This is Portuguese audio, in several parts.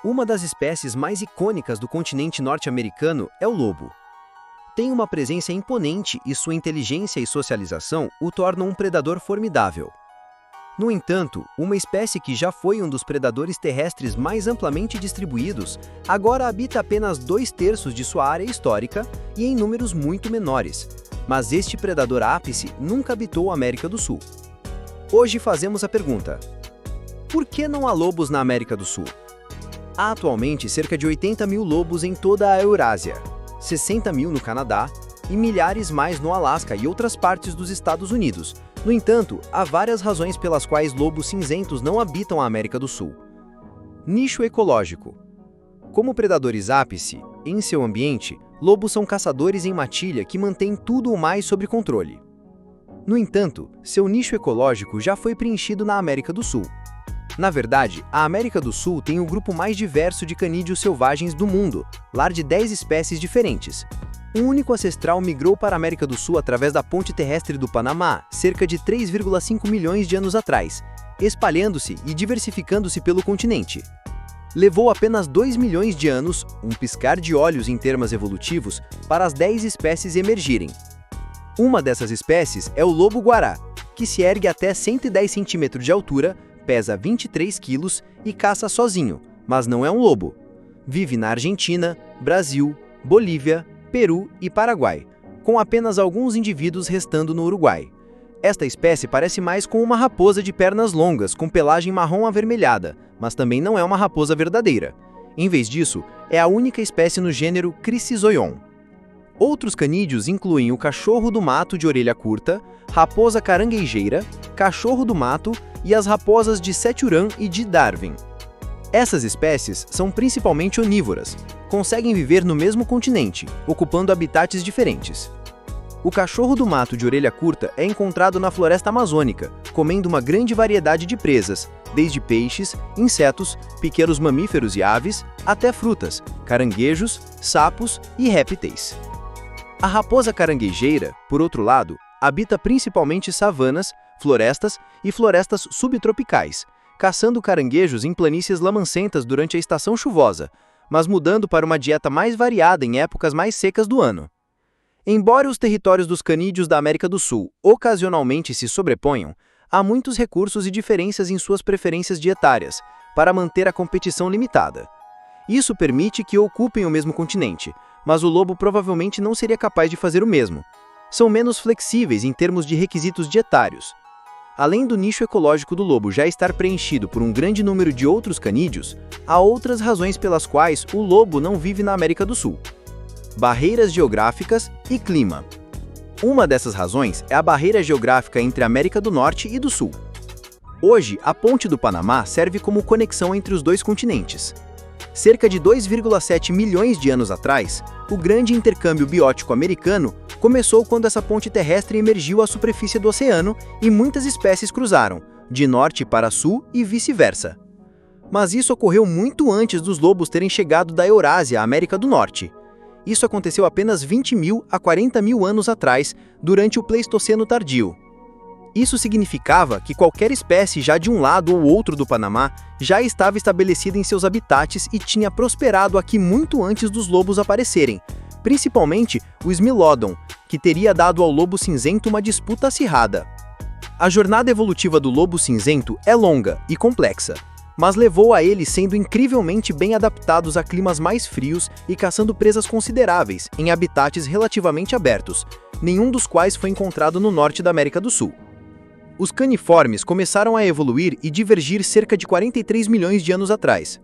Uma das espécies mais icônicas do continente norte-americano é o lobo. Tem uma presença imponente e sua inteligência e socialização o tornam um predador formidável. No entanto, uma espécie que já foi um dos predadores terrestres mais amplamente distribuídos, agora habita apenas 2/3 de sua área histórica e em números muito menores. Mas este predador ápice nunca habitou a América do Sul. Hoje fazemos a pergunta: por que não há lobos na América do Sul? Há atualmente cerca de 80 mil lobos em toda a Eurásia, 60 mil no Canadá e milhares mais no Alasca e outras partes dos Estados Unidos. No entanto, há várias razões pelas quais lobos cinzentos não habitam a América do Sul. Nicho ecológico. Como predadores ápice, em seu ambiente, lobos são caçadores em matilha que mantêm tudo o mais sob controle. No entanto, seu nicho ecológico já foi preenchido na América do Sul. Na verdade, a América do Sul tem o grupo mais diverso de canídeos selvagens do mundo, lar de 10 espécies diferentes. Um único ancestral migrou para a América do Sul através da ponte terrestre do Panamá, cerca de 3,5 milhões de anos atrás, espalhando-se e diversificando-se pelo continente. Levou apenas 2 milhões de anos, um piscar de olhos em termos evolutivos, para as 10 espécies emergirem. Uma dessas espécies é o lobo-guará, que se ergue até 110 centímetros de altura, pesa 23 quilos e caça sozinho, mas não é um lobo. Vive na Argentina, Brasil, Bolívia, Peru e Paraguai, com apenas alguns indivíduos restando no Uruguai. Esta espécie parece mais com uma raposa de pernas longas, com pelagem marrom avermelhada, mas também não é uma raposa verdadeira. Em vez disso, é a única espécie no gênero Cricizoion. Outros canídeos incluem o cachorro do mato de orelha curta, raposa caranguejeira, cachorro do mato e as raposas de Seturan e de Darwin. Essas espécies são principalmente onívoras, conseguem viver no mesmo continente, ocupando habitats diferentes. O cachorro do mato de orelha curta é encontrado na floresta amazônica, comendo uma grande variedade de presas, desde peixes, insetos, pequenos mamíferos e aves, até frutas, caranguejos, sapos e répteis. A raposa caranguejeira, por outro lado, habita principalmente savanas, florestas e florestas subtropicais, caçando caranguejos em planícies lamacentas durante a estação chuvosa, mas mudando para uma dieta mais variada em épocas mais secas do ano. Embora os territórios dos canídeos da América do Sul ocasionalmente se sobreponham, há muitos recursos e diferenças em suas preferências dietárias, para manter a competição limitada. Isso permite que ocupem o mesmo continente, mas o lobo provavelmente não seria capaz de fazer o mesmo. São menos flexíveis em termos de requisitos dietários. Além do nicho ecológico do lobo já estar preenchido por um grande número de outros canídeos, há outras razões pelas quais o lobo não vive na América do Sul. Barreiras geográficas e clima. Uma dessas razões é a barreira geográfica entre a América do Norte e do Sul. Hoje, a Ponte do Panamá serve como conexão entre os dois continentes. Cerca de 2,7 milhões de anos atrás, o grande intercâmbio biótico americano começou quando essa ponte terrestre emergiu à superfície do oceano e muitas espécies cruzaram, de norte para sul e vice-versa. Mas isso ocorreu muito antes dos lobos terem chegado da Eurásia à América do Norte. Isso aconteceu apenas 20 mil a 40 mil anos atrás, durante o Pleistoceno tardio. Isso significava que qualquer espécie já de um lado ou outro do Panamá já estava estabelecida em seus habitats e tinha prosperado aqui muito antes dos lobos aparecerem, principalmente o Smilodon, que teria dado ao lobo cinzento uma disputa acirrada. A jornada evolutiva do lobo cinzento é longa e complexa, mas levou a eles sendo incrivelmente bem adaptados a climas mais frios e caçando presas consideráveis em habitats relativamente abertos, nenhum dos quais foi encontrado no norte da América do Sul. Os caniformes começaram a evoluir e divergir cerca de 43 milhões de anos atrás.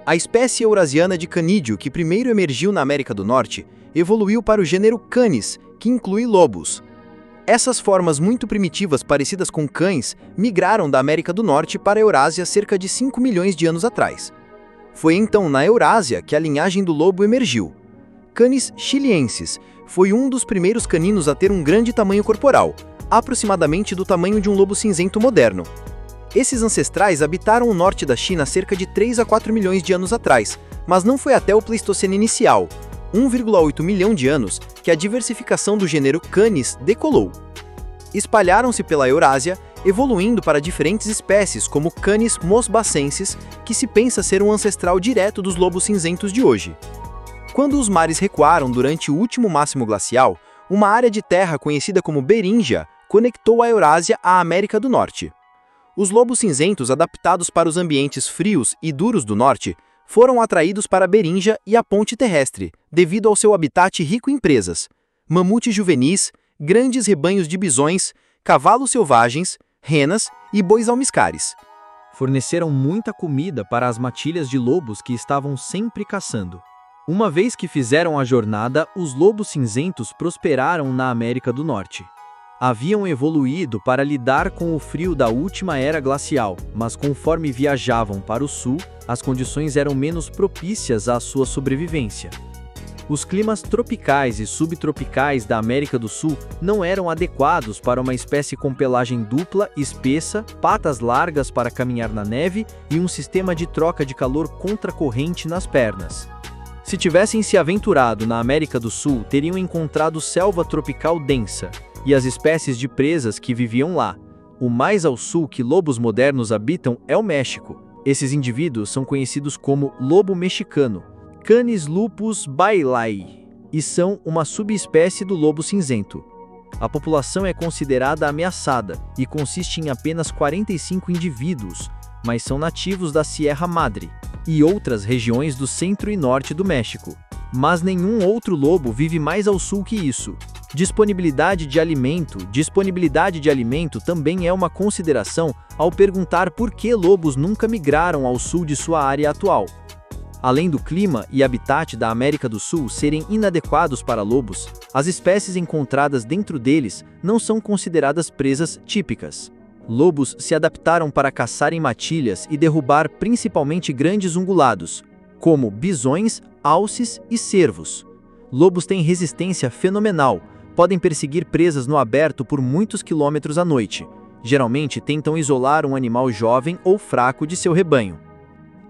A espécie eurasiana de canídeo que primeiro emergiu na América do Norte evoluiu para o gênero Canis, que inclui lobos. Essas formas muito primitivas parecidas com cães migraram da América do Norte para a Eurásia cerca de 5 milhões de anos atrás. Foi então na Eurásia que a linhagem do lobo emergiu. Canis chiliensis foi um dos primeiros caninos a ter um grande tamanho corporal, aproximadamente do tamanho de um lobo cinzento moderno. Esses ancestrais habitaram o norte da China cerca de 3 a 4 milhões de anos atrás, mas não foi até o Pleistoceno inicial, 1,8 milhão de anos, que a diversificação do gênero Canis decolou. Espalharam-se pela Eurásia evoluindo para diferentes espécies como Canis moçbacensis, que se pensa ser um ancestral direto dos lobos cinzentos de hoje. Quando os mares recuaram durante o último máximo glacial, uma área de terra conhecida como Beríngia conectou a Eurásia à América do Norte. Os lobos cinzentos, adaptados para os ambientes frios e duros do norte, foram atraídos para Beríngia e a ponte terrestre, devido ao seu habitat rico em presas, mamutes juvenis, grandes rebanhos de bisões, cavalos selvagens, renas e bois almiscares. Forneceram muita comida para as matilhas de lobos que estavam sempre caçando. Uma vez que fizeram a jornada, os lobos cinzentos prosperaram na América do Norte. Haviam evoluído para lidar com o frio da última era glacial, mas conforme viajavam para o sul, as condições eram menos propícias à sua sobrevivência. Os climas tropicais e subtropicais da América do Sul não eram adequados para uma espécie com pelagem dupla, espessa, patas largas para caminhar na neve e um sistema de troca de calor contracorrente nas pernas. Se tivessem se aventurado na América do Sul, teriam encontrado selva tropical densa e as espécies de presas que viviam lá. O mais ao sul que lobos modernos habitam é o México. Esses indivíduos são conhecidos como lobo mexicano, Canis lupus bailai, e são uma subespécie do lobo cinzento. A população é considerada ameaçada e consiste em apenas 45 indivíduos, mas são nativos da Sierra Madre e outras regiões do centro e norte do México. Mas nenhum outro lobo vive mais ao sul que isso. Disponibilidade de alimento também é uma consideração ao perguntar por que lobos nunca migraram ao sul de sua área atual. Além do clima e habitat da América do Sul serem inadequados para lobos, as espécies encontradas dentro deles não são consideradas presas típicas. Lobos se adaptaram para caçar em matilhas e derrubar principalmente grandes ungulados, como bisões, alces e cervos. Lobos têm resistência fenomenal, podem perseguir presas no aberto por muitos quilômetros à noite. Geralmente tentam isolar um animal jovem ou fraco de seu rebanho.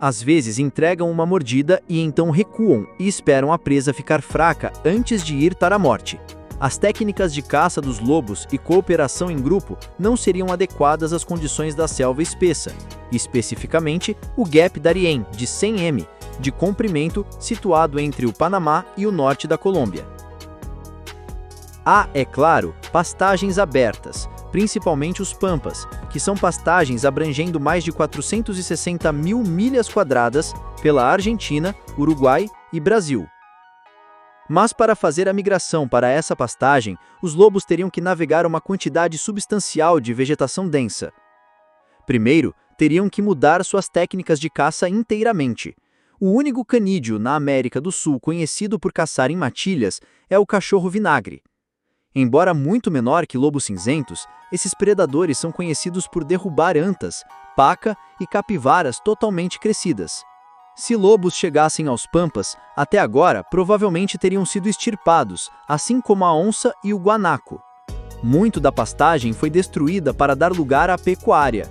Às vezes entregam uma mordida e então recuam e esperam a presa ficar fraca antes de ir para a morte. As técnicas de caça dos lobos e cooperação em grupo não seriam adequadas às condições da selva espessa, especificamente o Gap Darien, de 100 m, de comprimento, situado entre o Panamá e o norte da Colômbia. Há, é claro, pastagens abertas, principalmente os pampas, que são pastagens abrangendo mais de 460 mil milhas quadradas pela Argentina, Uruguai e Brasil. Mas para fazer a migração para essa pastagem, os lobos teriam que navegar uma quantidade substancial de vegetação densa. Primeiro, teriam que mudar suas técnicas de caça inteiramente. O único canídeo na América do Sul conhecido por caçar em matilhas é o cachorro vinagre. Embora muito menor que lobos cinzentos, esses predadores são conhecidos por derrubar antas, paca e capivaras totalmente crescidas. Se lobos chegassem aos pampas, até agora provavelmente teriam sido extirpados, assim como a onça e o guanaco. Muito da pastagem foi destruída para dar lugar à pecuária.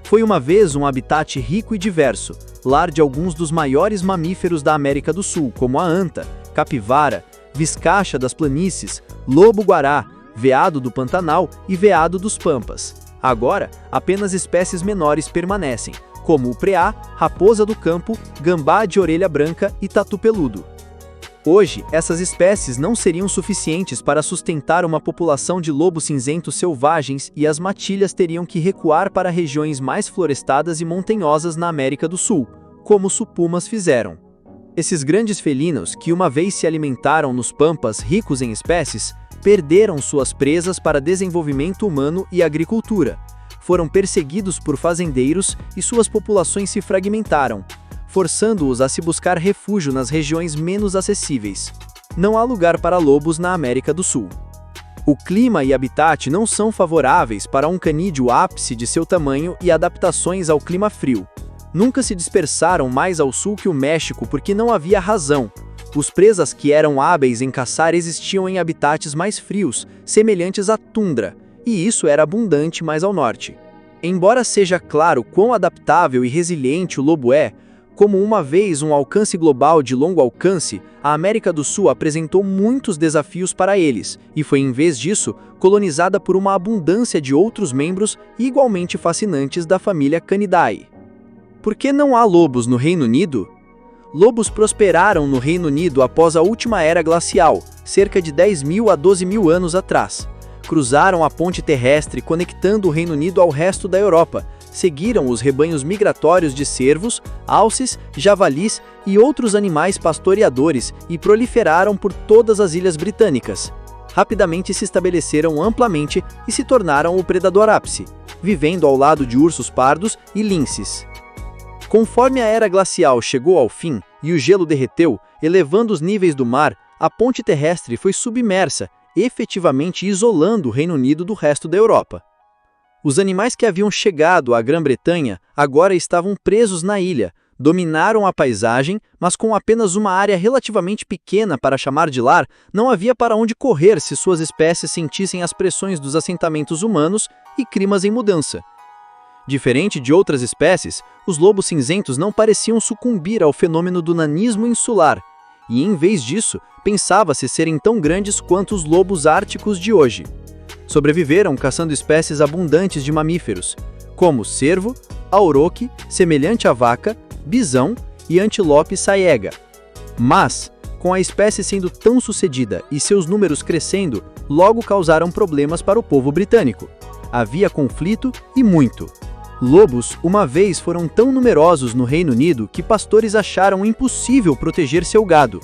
Foi uma vez um habitat rico e diverso, lar de alguns dos maiores mamíferos da América do Sul, como a anta, capivara, viscacha das planícies, lobo-guará, veado do Pantanal e veado dos Pampas. Agora, apenas espécies menores permanecem, como o preá, raposa do campo, gambá de orelha branca e tatu peludo. Hoje, essas espécies não seriam suficientes para sustentar uma população de lobos cinzentos selvagens e as matilhas teriam que recuar para regiões mais florestadas e montanhosas na América do Sul, como os supumas fizeram. Esses grandes felinos, que uma vez se alimentaram nos pampas ricos em espécies, perderam suas presas para desenvolvimento humano e agricultura. Foram perseguidos por fazendeiros e suas populações se fragmentaram, forçando-os a se buscar refúgio nas regiões menos acessíveis. Não há lugar para lobos na América do Sul. O clima e habitat não são favoráveis para um canídeo ápice de seu tamanho e adaptações ao clima frio. Nunca se dispersaram mais ao sul que o México porque não havia razão. Os presas que eram hábeis em caçar existiam em habitats mais frios, semelhantes à tundra, e isso era abundante mais ao norte. Embora seja claro quão adaptável e resiliente o lobo é, Como uma vez um alcance global de longo alcance, a América do Sul apresentou muitos desafios para eles, e foi em vez disso colonizada por uma abundância de outros membros igualmente fascinantes da família Canidae. Por que não há lobos no Reino Unido? Lobos prosperaram no Reino Unido após a última era glacial, cerca de 10.000 a 12.000 anos atrás. Cruzaram a ponte terrestre conectando o Reino Unido ao resto da Europa, seguiram os rebanhos migratórios de cervos, alces, javalis e outros animais pastoreadores e proliferaram por todas as ilhas britânicas. Rapidamente se estabeleceram amplamente e se tornaram o predador ápice, vivendo ao lado de ursos pardos e linces. Conforme a era glacial chegou ao fim e o gelo derreteu, elevando os níveis do mar, a ponte terrestre foi submersa, efetivamente isolando o Reino Unido do resto da Europa. Os animais que haviam chegado à Grã-Bretanha agora estavam presos na ilha, dominaram a paisagem, mas com apenas uma área relativamente pequena para chamar de lar, não havia para onde correr se suas espécies sentissem as pressões dos assentamentos humanos e climas em mudança. Diferente de outras espécies, os lobos cinzentos não pareciam sucumbir ao fenômeno do nanismo insular, e em vez disso, pensava-se serem tão grandes quanto os lobos árticos de hoje. Sobreviveram caçando espécies abundantes de mamíferos, como cervo, auroque, semelhante à vaca, bisão e antílope saega. Mas, com a espécie sendo tão sucedida e seus números crescendo, logo causaram problemas para o povo britânico. Havia conflito e muito. Lobos, uma vez, foram tão numerosos no Reino Unido que pastores acharam impossível proteger seu gado.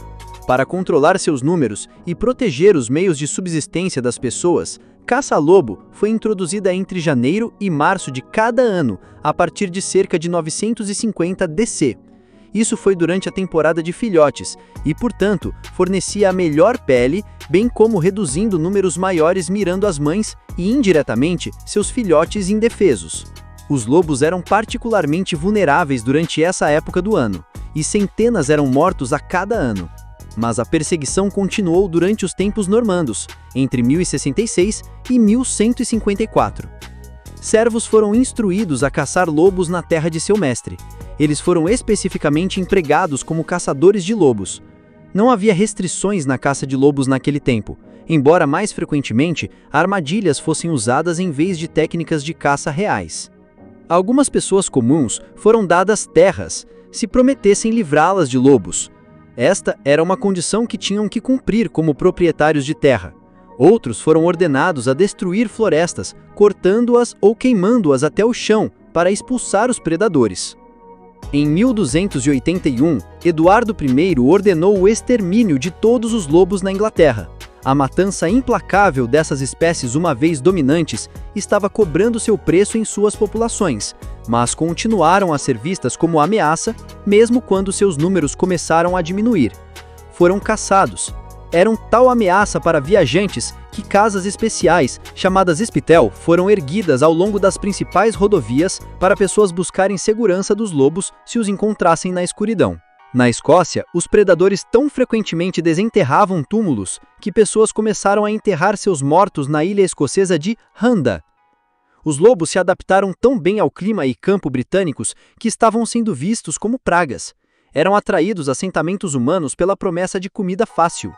Para controlar seus números e proteger os meios de subsistência das pessoas, caça-lobo foi introduzida entre janeiro e março de cada ano, a partir de cerca de 950 DC. Isso foi durante a temporada de filhotes e, portanto, fornecia a melhor pele, bem como reduzindo números maiores mirando as mães e, indiretamente, seus filhotes indefesos. Os lobos eram particularmente vulneráveis durante essa época do ano, e centenas eram mortos a cada ano. Mas a perseguição continuou durante os tempos normandos, entre 1066 e 1154. Servos foram instruídos a caçar lobos na terra de seu mestre. Eles foram especificamente empregados como caçadores de lobos. Não havia restrições na caça de lobos naquele tempo, embora mais frequentemente armadilhas fossem usadas em vez de técnicas de caça reais. A algumas pessoas comuns foram dadas terras, se prometessem livrá-las de lobos. Esta era uma condição que tinham que cumprir como proprietários de terra. Outros foram ordenados a destruir florestas, cortando-as ou queimando-as até o chão para expulsar os predadores. Em 1281, Eduardo I ordenou o extermínio de todos os lobos na Inglaterra. A matança implacável dessas espécies uma vez dominantes estava cobrando seu preço em suas populações, mas continuaram a ser vistas como ameaça, mesmo quando seus números começaram a diminuir. Foram caçados. Eram tal ameaça para viajantes que casas especiais, chamadas Spital, foram erguidas ao longo das principais rodovias para pessoas buscarem segurança dos lobos se os encontrassem na escuridão. Na Escócia, os predadores tão frequentemente desenterravam túmulos que pessoas começaram a enterrar seus mortos na ilha escocesa de Handa. Os lobos se adaptaram tão bem ao clima e campo britânicos que estavam sendo vistos como pragas. Eram atraídos a assentamentos humanos pela promessa de comida fácil.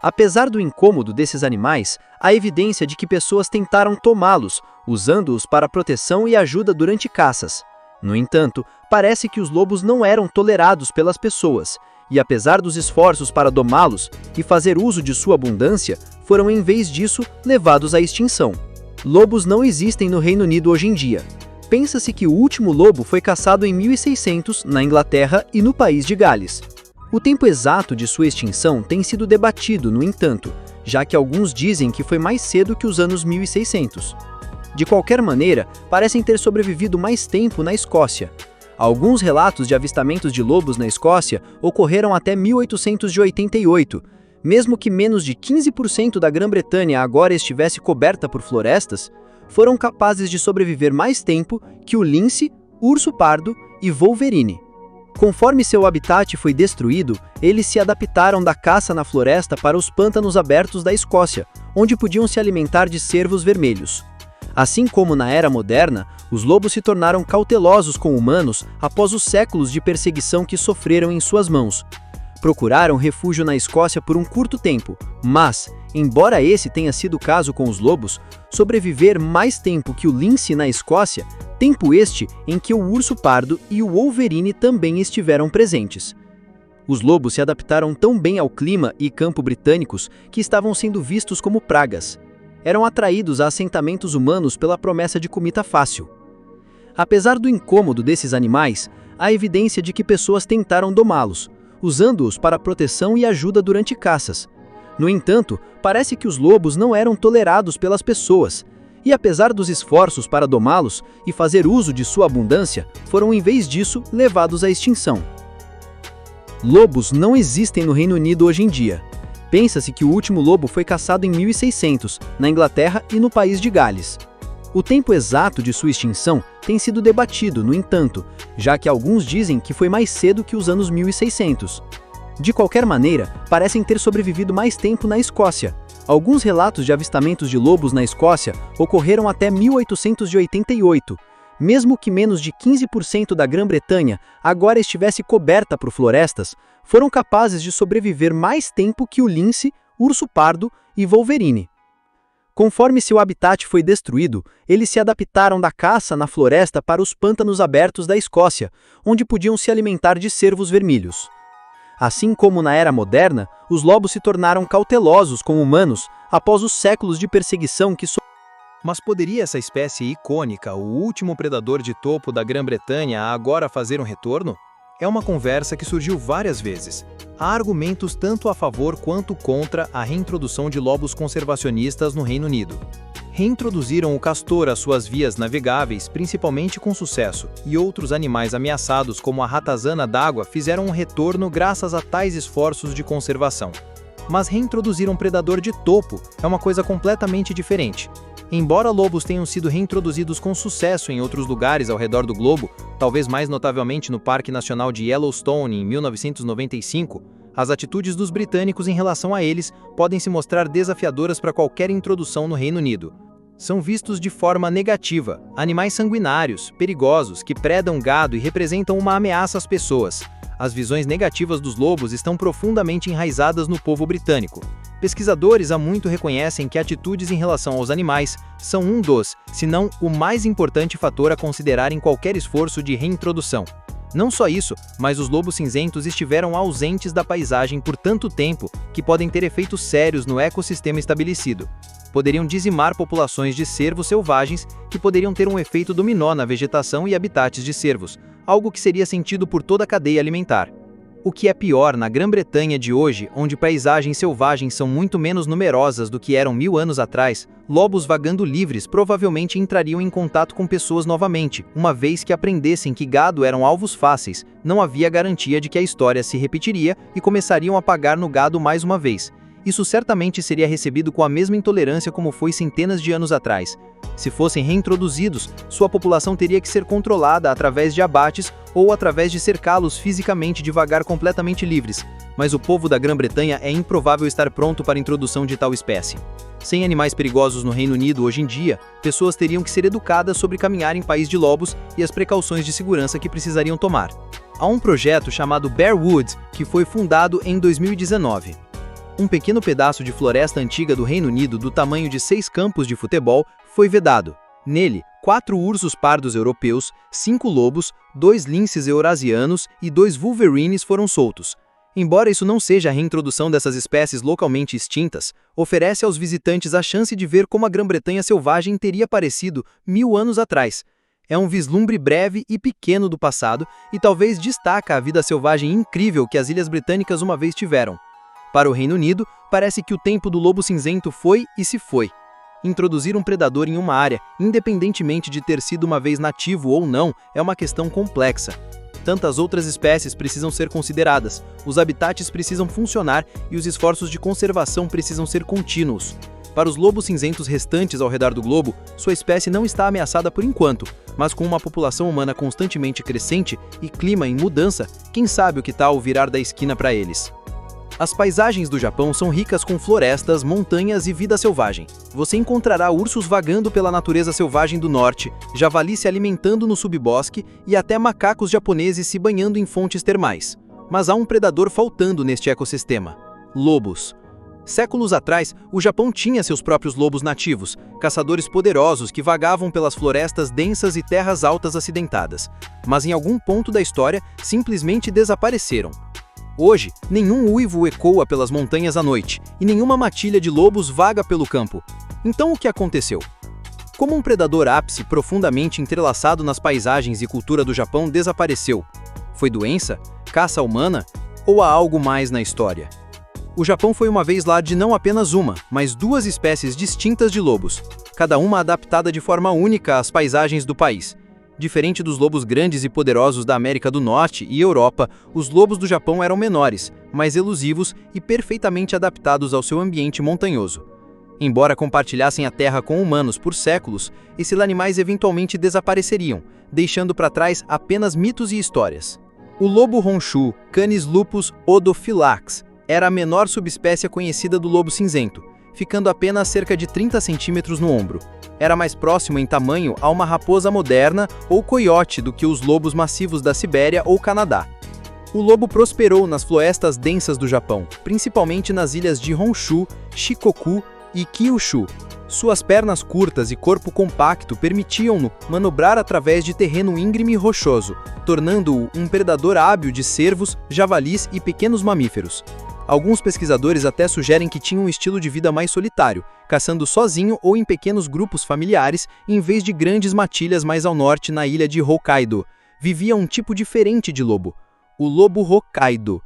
Apesar do incômodo desses animais, há evidência de que pessoas tentaram tomá-los, usando-os para proteção e ajuda durante caças. No entanto, parece que os lobos não eram tolerados pelas pessoas, e apesar dos esforços para domá-los e fazer uso de sua abundância, foram em vez disso levados à extinção. Lobos não existem no Reino Unido hoje em dia. Pensa-se que o último lobo foi caçado em 1600 na Inglaterra e no país de Gales. O tempo exato de sua extinção tem sido debatido, no entanto, já que alguns dizem que foi mais cedo que os anos 1600. De qualquer maneira, parecem ter sobrevivido mais tempo na Escócia. Alguns relatos de avistamentos de lobos na Escócia ocorreram até 1888. Mesmo que menos de 15% da Grã-Bretanha agora estivesse coberta por florestas, foram capazes de sobreviver mais tempo que o lince, urso pardo e wolverine. Conforme seu habitat foi destruído, eles se adaptaram da caça na floresta para os pântanos abertos da Escócia, onde podiam se alimentar de cervos vermelhos. Assim como na era moderna, os lobos se tornaram cautelosos com humanos após os séculos de perseguição que sofreram em suas mãos. Procuraram refúgio na Escócia por um curto tempo, mas, embora esse tenha sido o caso com os lobos, sobreviver mais tempo que o lince na Escócia, tempo este em que o urso pardo e o wolverine também estiveram presentes. Os lobos se adaptaram tão bem ao clima e campo britânicos que estavam sendo vistos como pragas. Eram atraídos a assentamentos humanos pela promessa de comida fácil. Apesar do incômodo desses animais, há evidência de que pessoas tentaram domá-los, usando-os para proteção e ajuda durante caças. No entanto, parece que os lobos não eram tolerados pelas pessoas, e apesar dos esforços para domá-los e fazer uso de sua abundância, foram em vez disso levados à extinção. Lobos não existem no Reino Unido hoje em dia. Pensa-se que o último lobo foi caçado em 1600, na Inglaterra e no país de Gales. O tempo exato de sua extinção tem sido debatido, no entanto, já que alguns dizem que foi mais cedo que os anos 1600. De qualquer maneira, parecem ter sobrevivido mais tempo na Escócia. Alguns relatos de avistamentos de lobos na Escócia ocorreram até 1888. Mesmo que menos de 15% da Grã-Bretanha agora estivesse coberta por florestas, foram capazes de sobreviver mais tempo que o lince, urso pardo e wolverine. Conforme seu habitat foi destruído, eles se adaptaram da caça na floresta para os pântanos abertos da Escócia, onde podiam se alimentar de cervos vermelhos. Assim como na era moderna, os lobos se tornaram cautelosos com humanos após os séculos de perseguição que Mas poderia essa espécie icônica, o último predador de topo da Grã-Bretanha, agora fazer um retorno? É uma conversa que surgiu várias vezes. Há argumentos tanto a favor quanto contra a reintrodução de lobos conservacionistas no Reino Unido. Reintroduziram o castor às suas vias navegáveis, principalmente com sucesso, e outros animais ameaçados como a ratazana d'água fizeram um retorno graças a tais esforços de conservação. Mas reintroduzir um predador de topo é uma coisa completamente diferente. Embora lobos tenham sido reintroduzidos com sucesso em outros lugares ao redor do globo, talvez mais notavelmente no Parque Nacional de Yellowstone em 1995, as atitudes dos britânicos em relação a eles podem se mostrar desafiadoras para qualquer introdução no Reino Unido. São vistos de forma negativa, animais sanguinários, perigosos, que predam gado e representam uma ameaça às pessoas. As visões negativas dos lobos estão profundamente enraizadas no povo britânico. Pesquisadores há muito reconhecem que atitudes em relação aos animais são um dos, se não o mais importante fator a considerar em qualquer esforço de reintrodução. Não só isso, mas os lobos cinzentos estiveram ausentes da paisagem por tanto tempo que podem ter efeitos sérios no ecossistema estabelecido. Poderiam dizimar populações de cervos selvagens que poderiam ter um efeito dominó na vegetação e habitats de cervos, algo que seria sentido por toda a cadeia alimentar. O que é pior na Grã-Bretanha de hoje, onde paisagens selvagens são muito menos numerosas do que eram 1000 anos atrás, lobos vagando livres provavelmente entrariam em contato com pessoas novamente, uma vez que aprendessem que gado eram alvos fáceis, não havia garantia de que a história se repetiria e começariam a pagar no gado mais uma vez. Isso certamente seria recebido com a mesma intolerância como foi centenas de anos atrás. Se fossem reintroduzidos, sua população teria que ser controlada através de abates ou através de cercá-los fisicamente devagar completamente livres, mas o povo da Grã-Bretanha é improvável estar pronto para a introdução de tal espécie. Sem animais perigosos no Reino Unido hoje em dia, pessoas teriam que ser educadas sobre caminhar em país de lobos e as precauções de segurança que precisariam tomar. Há um projeto chamado Bear Woods, que foi fundado em 2019. Um pequeno pedaço de floresta antiga do Reino Unido do tamanho de 6 campos de futebol foi vedado. Nele, 4 ursos pardos europeus, 5 lobos, 2 linces eurasianos e 2 wolverines foram soltos. Embora isso não seja a reintrodução dessas espécies localmente extintas, oferece aos visitantes a chance de ver como a Grã-Bretanha selvagem teria parecido 1000 anos atrás. É um vislumbre breve e pequeno do passado e talvez destaca a vida selvagem incrível que as Ilhas Britânicas uma vez tiveram. Para o Reino Unido, parece que o tempo do lobo cinzento foi e se foi. Introduzir um predador em uma área, independentemente de ter sido uma vez nativo ou não, é uma questão complexa. Tantas outras espécies precisam ser consideradas, os habitats precisam funcionar e os esforços de conservação precisam ser contínuos. Para os lobos cinzentos restantes ao redor do globo, sua espécie não está ameaçada por enquanto, mas com uma população humana constantemente crescente e clima em mudança, quem sabe o que tal virar da esquina para eles. As paisagens do Japão são ricas com florestas, montanhas e vida selvagem. Você encontrará ursos vagando pela natureza selvagem do norte, javali se alimentando no subbosque e até macacos japoneses se banhando em fontes termais. Mas há um predador faltando neste ecossistema: lobos. Séculos atrás, o Japão tinha seus próprios lobos nativos, caçadores poderosos que vagavam pelas florestas densas e terras altas acidentadas. Mas em algum ponto da história, simplesmente desapareceram. Hoje, nenhum uivo ecoa pelas montanhas à noite, e nenhuma matilha de lobos vaga pelo campo. Então o que aconteceu? Como um predador ápice profundamente entrelaçado nas paisagens e cultura do Japão desapareceu? Foi doença? Caça humana? Ou há algo mais na história? O Japão foi uma vez lar de não apenas uma, mas duas espécies distintas de lobos, cada uma adaptada de forma única às paisagens do país. Diferente dos lobos grandes e poderosos da América do Norte e Europa, os lobos do Japão eram menores, mais elusivos e perfeitamente adaptados ao seu ambiente montanhoso. Embora compartilhassem a terra com humanos por séculos, esses animais eventualmente desapareceriam, deixando para trás apenas mitos e histórias. O lobo Honshu, Canis lupus odophylax, era a menor subespécie conhecida do lobo cinzento, ficando apenas cerca de 30 centímetros no ombro. Era mais próximo em tamanho a uma raposa moderna ou coiote do que os lobos massivos da Sibéria ou Canadá. O lobo prosperou nas florestas densas do Japão, principalmente nas ilhas de Honshu, Shikoku e Kyushu. Suas pernas curtas e corpo compacto permitiam-no manobrar através de terreno íngreme e rochoso, tornando-o um predador hábil de cervos, javalis e pequenos mamíferos. Alguns pesquisadores até sugerem que tinha um estilo de vida mais solitário, caçando sozinho ou em pequenos grupos familiares, em vez de grandes matilhas mais ao norte na ilha de Hokkaido. Vivia um tipo diferente de lobo, o lobo Hokkaido,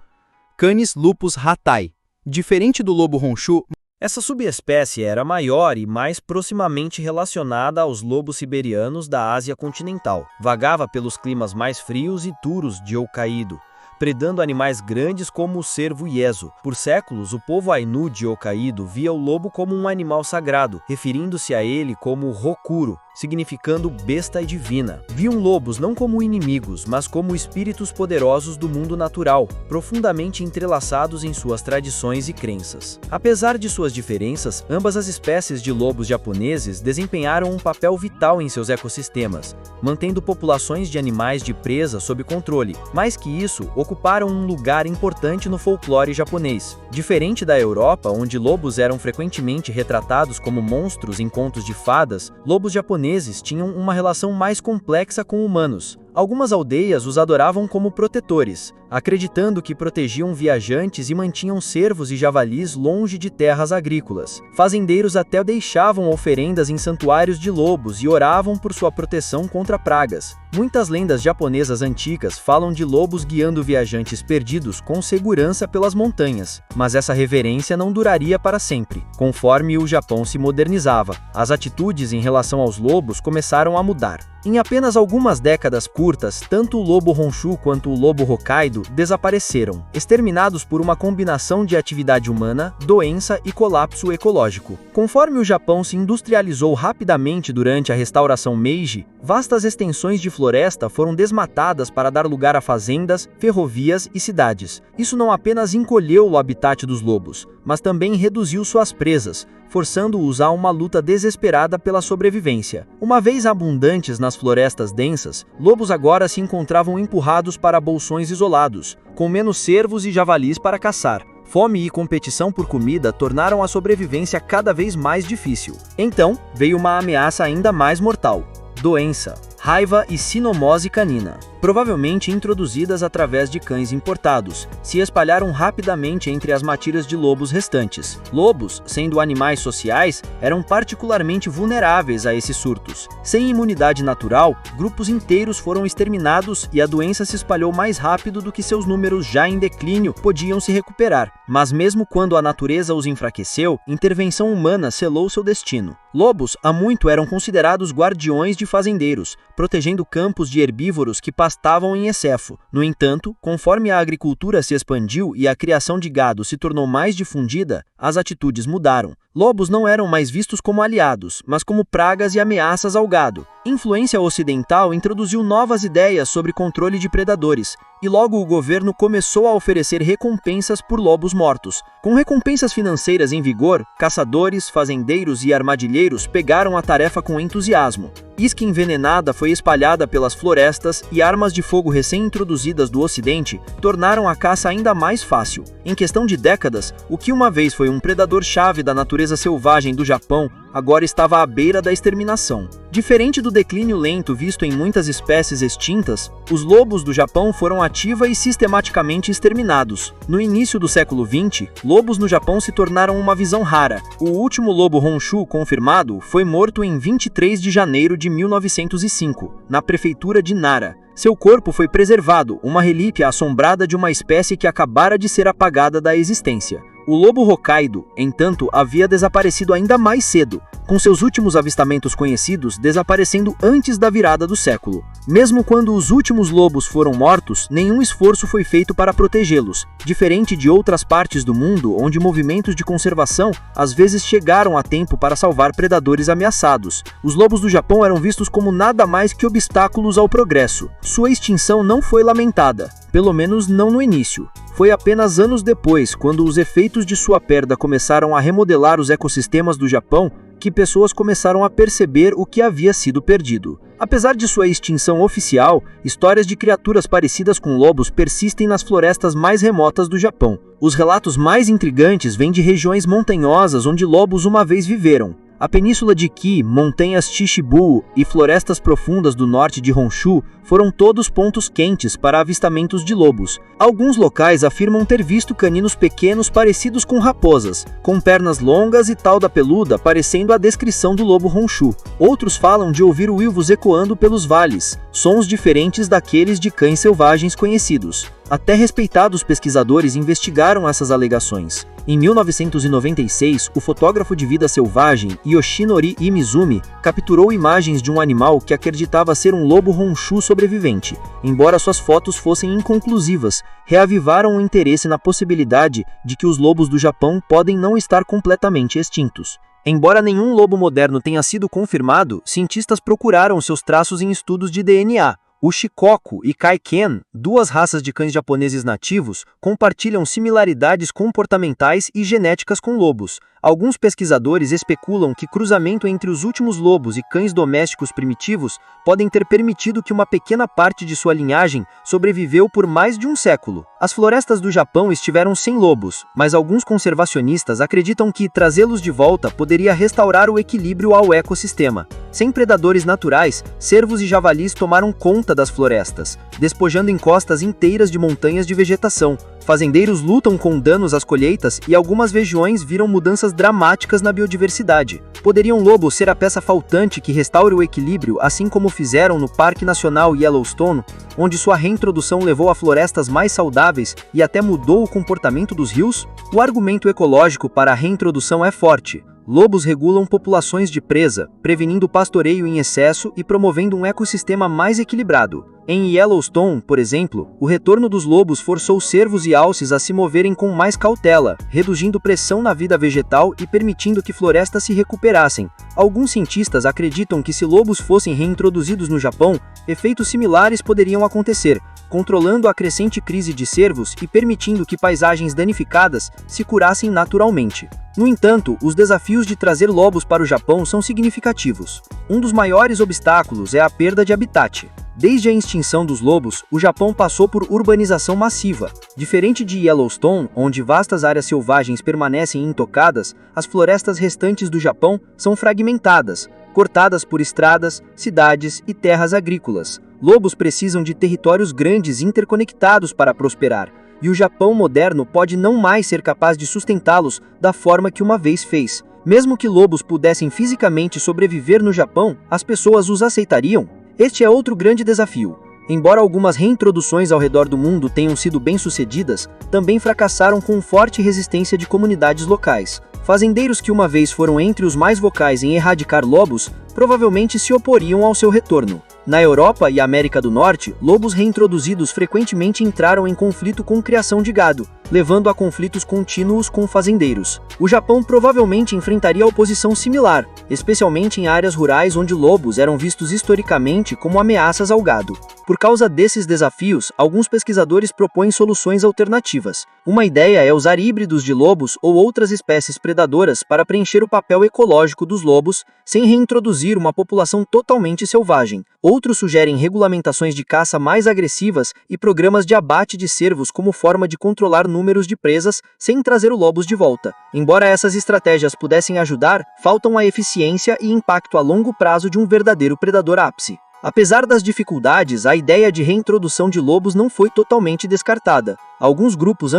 Canis lupus hattai. Diferente do lobo Honshu, essa subespécie era maior e mais proximamente relacionada aos lobos siberianos da Ásia continental. Vagava pelos climas mais frios e duros de Hokkaido, predando animais grandes como o cervo ieso. Por séculos, o povo Ainu de Hokkaido via o lobo como um animal sagrado, referindo-se a ele como Rokuro, significando besta e divina. Viam lobos não como inimigos, mas como espíritos poderosos do mundo natural, profundamente entrelaçados em suas tradições e crenças. Apesar de suas diferenças, ambas as espécies de lobos japoneses desempenharam um papel vital em seus ecossistemas, mantendo populações de animais de presa sob controle. Mais que isso, ocuparam um lugar importante no folclore japonês. Diferente da Europa, onde lobos eram frequentemente retratados como monstros em contos de fadas, lobos japoneses tinham uma relação mais complexa com humanos. Algumas aldeias os adoravam como protetores, acreditando que protegiam viajantes e mantinham cervos e javalis longe de terras agrícolas. Fazendeiros até deixavam oferendas em santuários de lobos e oravam por sua proteção contra pragas. Muitas lendas japonesas antigas falam de lobos guiando viajantes perdidos com segurança pelas montanhas, mas essa reverência não duraria para sempre. Conforme o Japão se modernizava, as atitudes em relação aos lobos começaram a mudar. Em apenas algumas décadas curtas, tanto o lobo Honshu quanto o lobo Hokkaido desapareceram, exterminados por uma combinação de atividade humana, doença e colapso ecológico. Conforme o Japão se industrializou rapidamente durante a restauração Meiji, vastas extensões de floresta foram desmatadas para dar lugar a fazendas, ferrovias e cidades. Isso não apenas encolheu o habitat dos lobos, mas também reduziu suas presas, forçando-os a uma luta desesperada pela sobrevivência. Uma vez abundantes nas florestas densas, lobos agora se encontravam empurrados para bolsões isolados, com menos cervos e javalis para caçar. Fome e competição por comida tornaram a sobrevivência cada vez mais difícil. Então, veio uma ameaça ainda mais mortal: doença, raiva e sinomose canina. Provavelmente introduzidas através de cães importados, se espalharam rapidamente entre as matilhas de lobos restantes. Lobos, sendo animais sociais, eram particularmente vulneráveis a esses surtos. Sem imunidade natural, grupos inteiros foram exterminados e a doença se espalhou mais rápido do que seus números já em declínio podiam se recuperar. Mas mesmo quando a natureza os enfraqueceu, intervenção humana selou seu destino. Lobos há muito eram considerados guardiões de fazendeiros, protegendo campos de herbívoros que pastavam em excesso. No entanto, conforme a agricultura se expandiu e a criação de gado se tornou mais difundida, as atitudes mudaram. Lobos não eram mais vistos como aliados, mas como pragas e ameaças ao gado. Influência ocidental introduziu novas ideias sobre controle de predadores, e logo o governo começou a oferecer recompensas por lobos mortos. Com recompensas financeiras em vigor, caçadores, fazendeiros e armadilheiros pegaram a tarefa com entusiasmo. Isca envenenada foi espalhada pelas florestas e armas de fogo recém-introduzidas do Ocidente tornaram a caça ainda mais fácil. Em questão de décadas, o que uma vez foi um predador-chave da natureza selvagem do Japão, agora estava à beira da exterminação. Diferente do declínio lento visto em muitas espécies extintas, os lobos do Japão foram ativa e sistematicamente exterminados. No início do século XX, lobos no Japão se tornaram uma visão rara. O último lobo Honshu confirmado foi morto em 23 de janeiro de 1905, na prefeitura de Nara. Seu corpo foi preservado, uma relíquia assombrada de uma espécie que acabara de ser apagada da existência. O lobo Hokkaido, entanto, havia desaparecido ainda mais cedo, com seus últimos avistamentos conhecidos desaparecendo antes da virada do século. Mesmo quando os últimos lobos foram mortos, nenhum esforço foi feito para protegê-los, diferente de outras partes do mundo onde movimentos de conservação às vezes chegaram a tempo para salvar predadores ameaçados. Os lobos do Japão eram vistos como nada mais que obstáculos ao progresso. Sua extinção não foi lamentada, pelo menos não no início. Foi apenas anos depois, quando os efeitos de sua perda começaram a remodelar os ecossistemas do Japão, que pessoas começaram a perceber o que havia sido perdido. Apesar de sua extinção oficial, histórias de criaturas parecidas com lobos persistem nas florestas mais remotas do Japão. Os relatos mais intrigantes vêm de regiões montanhosas onde lobos uma vez viveram. A península de Ki, montanhas Chichibu e florestas profundas do norte de Honshu foram todos pontos quentes para avistamentos de lobos. Alguns locais afirmam ter visto caninos pequenos parecidos com raposas, com pernas longas e cauda peluda parecendo a descrição do lobo Honshu. Outros falam de ouvir uivos ecoando pelos vales, sons diferentes daqueles de cães selvagens conhecidos. Até respeitados pesquisadores investigaram essas alegações. Em 1996, o fotógrafo de vida selvagem Yoshinori Imizumi capturou imagens de um animal que acreditava ser um lobo Honshu sobrevivente. Embora suas fotos fossem inconclusivas, reavivaram o interesse na possibilidade de que os lobos do Japão podem não estar completamente extintos. Embora nenhum lobo moderno tenha sido confirmado, cientistas procuraram seus traços em estudos de DNA. O Shikoku e Kaiken, duas raças de cães japoneses nativos, compartilham similaridades comportamentais e genéticas com lobos. Alguns pesquisadores especulam que cruzamento entre os últimos lobos e cães domésticos primitivos podem ter permitido que uma pequena parte de sua linhagem sobreviveu por mais de um século. As florestas do Japão estiveram sem lobos, mas alguns conservacionistas acreditam que trazê-los de volta poderia restaurar o equilíbrio ao ecossistema. Sem predadores naturais, cervos e javalis tomaram conta das florestas, despojando encostas inteiras de montanhas de vegetação. Fazendeiros lutam com danos às colheitas e algumas regiões viram mudanças dramáticas na biodiversidade. Poderiam lobos ser a peça faltante que restaure o equilíbrio, assim como fizeram no Parque Nacional Yellowstone, onde sua reintrodução levou a florestas mais saudáveis e até mudou o comportamento dos rios? O argumento ecológico para a reintrodução é forte. Lobos regulam populações de presa, prevenindo o pastoreio em excesso e promovendo um ecossistema mais equilibrado. Em Yellowstone, por exemplo, o retorno dos lobos forçou cervos e alces a se moverem com mais cautela, reduzindo pressão na vida vegetal e permitindo que florestas se recuperassem. Alguns cientistas acreditam que se lobos fossem reintroduzidos no Japão, efeitos similares poderiam acontecer, controlando a crescente crise de cervos e permitindo que paisagens danificadas se curassem naturalmente. No entanto, os desafios de trazer lobos para o Japão são significativos. Um dos maiores obstáculos é a perda de habitat. Desde a extinção dos lobos, o Japão passou por urbanização massiva. Diferente de Yellowstone, onde vastas áreas selvagens permanecem intocadas, as florestas restantes do Japão são fragmentadas, cortadas por estradas, cidades e terras agrícolas. Lobos precisam de territórios grandes interconectados para prosperar, e o Japão moderno pode não mais ser capaz de sustentá-los da forma que uma vez fez. Mesmo que lobos pudessem fisicamente sobreviver no Japão, as pessoas os aceitariam? Este é outro grande desafio. Embora algumas reintroduções ao redor do mundo tenham sido bem-sucedidas, também fracassaram com forte resistência de comunidades locais. Fazendeiros que uma vez foram entre os mais vocais em erradicar lobos, provavelmente se oporiam ao seu retorno. Na Europa e América do Norte, lobos reintroduzidos frequentemente entraram em conflito com criação de gado. levando a conflitos contínuos com fazendeiros. O Japão provavelmente enfrentaria oposição similar, especialmente em áreas rurais onde lobos eram vistos historicamente como ameaças ao gado. Por causa desses desafios, alguns pesquisadores propõem soluções alternativas. Uma ideia é usar híbridos de lobos ou outras espécies predadoras para preencher o papel ecológico dos lobos, sem reintroduzir uma população totalmente selvagem. Outros sugerem regulamentações de caça mais agressivas e programas de abate de cervos como forma de controlar números de presas sem trazer os lobos de volta. Embora essas estratégias pudessem ajudar, faltam a eficiência e impacto a longo prazo de um verdadeiro predador ápice. Apesar das dificuldades, a ideia de reintrodução de lobos não foi totalmente descartada. Alguns grupos